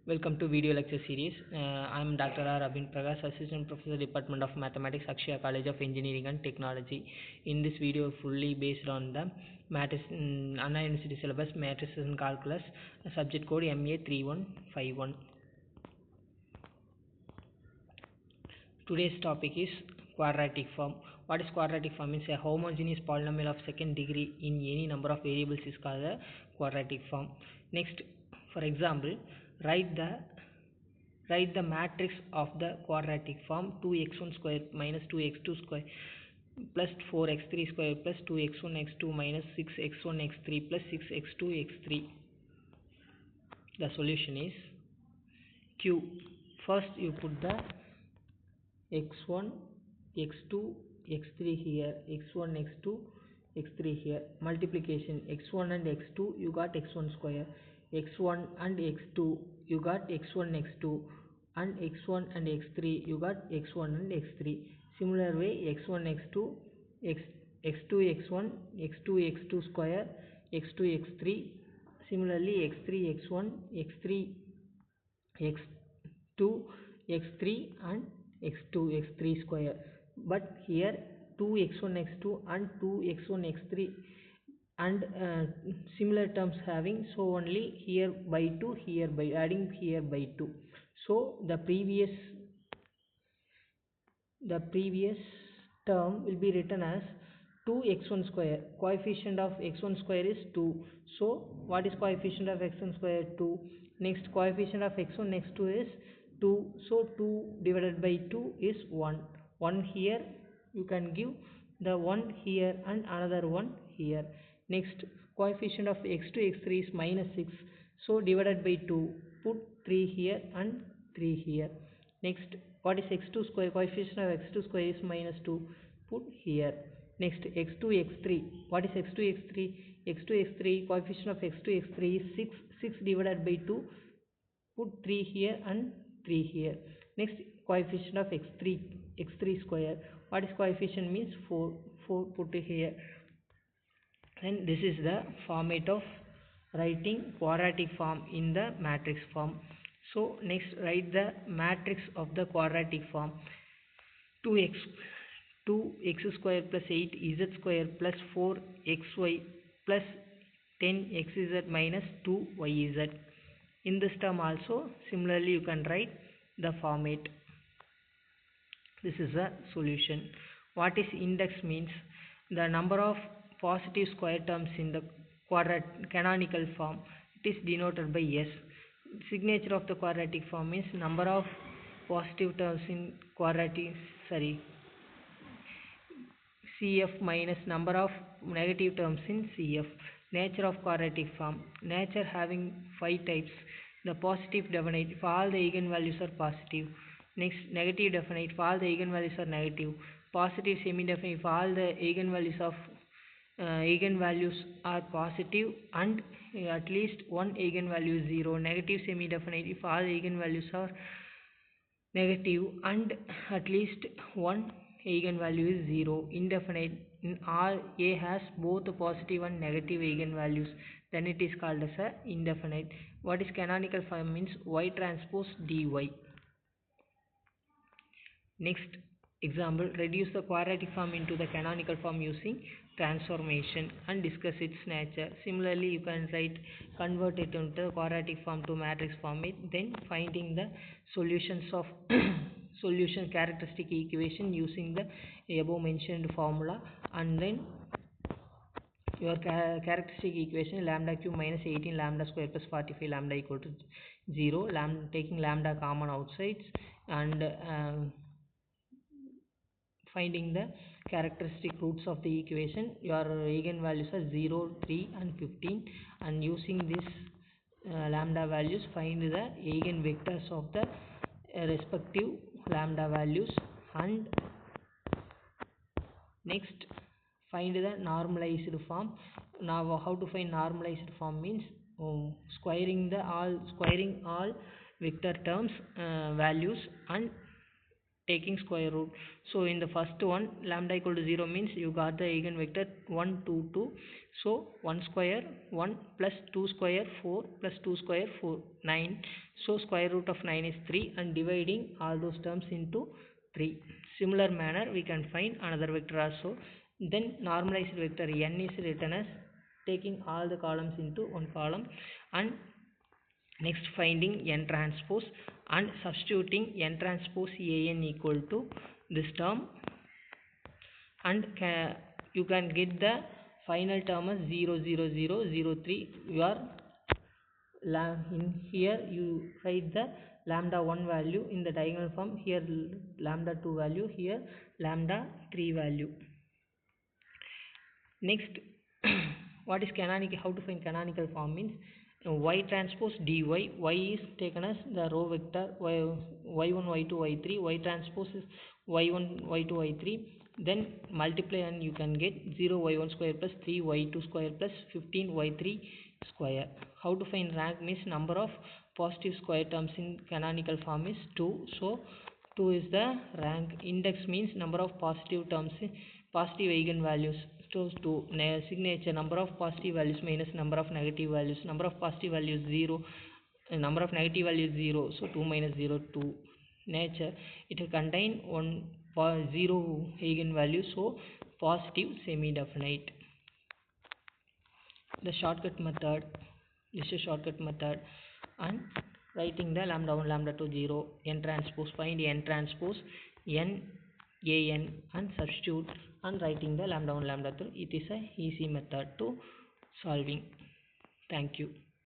Welcome to video lecture series. I am Dr.R.Abinprakash, Assistant Professor, Department of Mathematics, Akshaya College of Engineering and Technology. In this video, fully based on the Anna University syllabus, Matrices and Calculus, subject code MA3151. Today's topic is quadratic form. What is quadratic form? Means a homogeneous polynomial of second degree in any number of variables is called a quadratic form. Next, for example, write the matrix of the quadratic form 2x1 square minus 2x2 square plus 4x3 square plus 2x1 x2 minus 6x1 x3 plus 6x2 x3. The solution is Q. First you put the x1 x2 x3 here, x1 x2 x3 here. Multiplication x1 and x2 you got x1 square, x1 and x2 you got x1 x2, and x1 and x3 you got x1 and x3. Similar way x1 x2 x2 x1 x2 x2 square x2 x3. Similarly x3 x1 x3 x2 x3 and x2 x3 square. But here 2x1 x2 and 2x1 x3 and similar terms having, so only here by 2, here by adding here by 2. So the previous term will be written as 2x1 square. Coefficient of x1 square is 2. So what is coefficient of x1 square? 2. Next, coefficient of x1 x2 is 2. So 2 divided by 2 is 1. 1 here you can give the 1 here and another 1 here. Next, coefficient of x2 x3 is minus 6. So divided by 2, put 3 here and 3 here. Next, what is x2 square? Coefficient of x2 square is minus 2. Put here. Next, x2 x3. What is x2 x3? x2 x3, coefficient of x2 x3 is 6. 6 divided by 2. Put 3 here and 3 here. Next, coefficient of x3 square. What is coefficient? Means 4. 4 put here. And this is the format of writing quadratic form in the matrix form. So next, write the matrix of the quadratic form. 2x square plus 8z square plus 4xy plus 10xz minus 2yz. In this term also similarly you can write the format. This is the solution. What is index? Means the number of positive square terms in the canonical form. It is denoted by S. Signature of the quadratic form is number of positive terms in CF minus number of negative terms in CF. Nature of quadratic form. Nature having 5 types. The positive definite if all the eigenvalues are positive. Next, negative definite if all the eigenvalues are negative. Positive semi-definite if all the eigenvalues are positive and at least one eigenvalue is 0. Negative semi-definite if all eigenvalues are negative and at least one eigenvalue is 0. Indefinite in all A has both positive and negative eigenvalues, then it is called as a indefinite. What is canonical form? Means y transpose dy. Next example, reduce the quadratic form into the canonical form using transformation and discuss its nature. Similarly, you can convert it into the quadratic form to matrix format, then finding the solutions of solution characteristic equation using the above mentioned formula, and then your characteristic equation lambda cube minus 18 lambda square plus 45 lambda equal to 0, taking lambda common outside, and finding the characteristic roots of the equation. Your eigenvalues are 0, 3 and 15, and using this lambda values find the eigenvectors of the respective lambda values. And next, find the normalized form. Now how to find normalized form? Means squaring all vector terms values and taking square root. So in the first one, lambda equal to 0 means you got the eigenvector 1 2 2. So 1 square 1 plus 2 square 4 plus 2 square 4 9. So square root of 9 is 3, and dividing all those terms into 3. Similar manner we can find another vector also. Then normalized vector n is written as taking all the columns into one column, and next finding n transpose and substituting n transpose an equal to this term, and you can get the final term as 0 0 0 0 3. You are in here you write the lambda 1 value in the diagonal form, here lambda 2 value, here lambda 3 value. Next, what is canonical? How to find canonical form means y transpose dy. Y is taken as the row vector y1 y2 y3. Y transpose is y1 y2 y3. Then multiply and you can get 0 y1 square plus 3 y2 square plus 15 y3 square. How to find rank means number of positive square terms in canonical form is 2. So 2 is the rank. Index means number of positive terms, positive eigenvalues. So to signature, number of positive values minus number of negative values. Number of positive values 0, number of negative values 0. So 2 minus 0 2. Nature, it will contain 0 eigenvalue, so positive semi-definite. The shortcut method, this is shortcut method, and writing the lambda 1 lambda 2 0 n transpose, find n transpose n an and substitute and writing the lambda 1 lambda 2. It is a easy method to solving. Thank you.